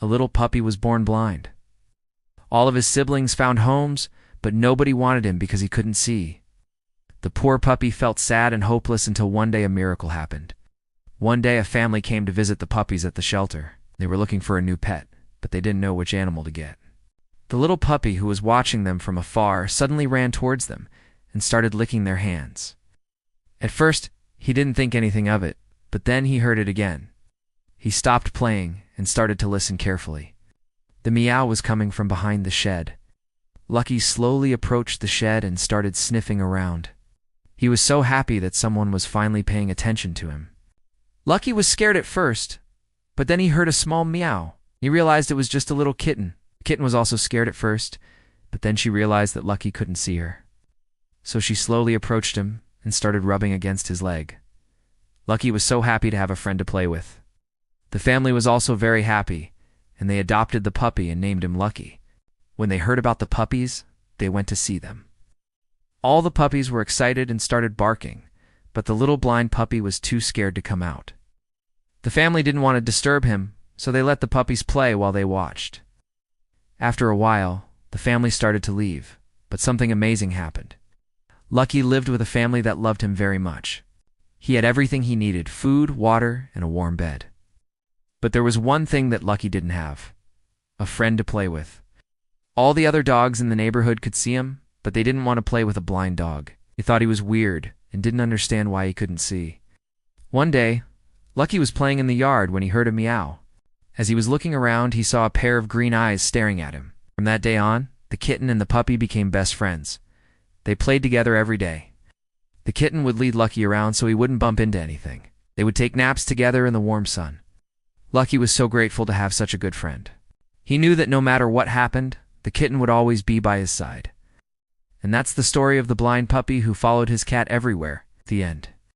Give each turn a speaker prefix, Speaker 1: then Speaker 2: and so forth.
Speaker 1: a little puppy was born blind. All of his siblings found homes, but nobody wanted him because he couldn't see. The poor puppy felt sad and hopeless until one day a miracle happened. One day a family came to visit the puppies at the shelter. They were looking for a new pet, but they didn't know which animal to get. The little puppy, who was watching them from afar, suddenly ran towards them and started licking their hands. At first, he didn't think anything of it, but then he heard it again. He stopped playing and started to listen carefully. The meow was coming from behind the shed. Lucky slowly approached the shed and started sniffing around. He was so happy that someone was finally paying attention to him. Lucky was scared at first, but then he heard a small meow. He realized it was just a little kitten. The kitten was also scared at first, but then she realized that Lucky couldn't see her. So she slowly approached him and started rubbing against his leg. Lucky was so happy to have a friend to play with. The family was also very happy, and they adopted the puppy and named him Lucky. When they heard about the puppies, they went to see them. All the puppies were excited and started barking, but the little blind puppy was too scared to come out. The family didn't want to disturb him, so they let the puppies play while they watched. After a while, the family started to leave, but something amazing happened. Lucky lived with a family that loved him very much. He had everything he needed: food, water, and a warm bed. But there was one thing that Lucky didn't have: a friend to play with. All the other dogs in the neighborhood could see him, but they didn't want to play with a blind dog. They thought he was weird and didn't understand why he couldn't see. One day, Lucky was playing in the yard when he heard a meow. As he was looking around, he saw a pair of green eyes staring at him. From that day on, the kitten and the puppy became best friends. They played together every day. The kitten would lead Lucky around so he wouldn't bump into anything. They would take naps together in the warm sun. Lucky was so grateful to have such a good friend. He knew that no matter what happened, the kitten would always be by his side. And that's the story of the blind puppy who followed his cat everywhere. The end.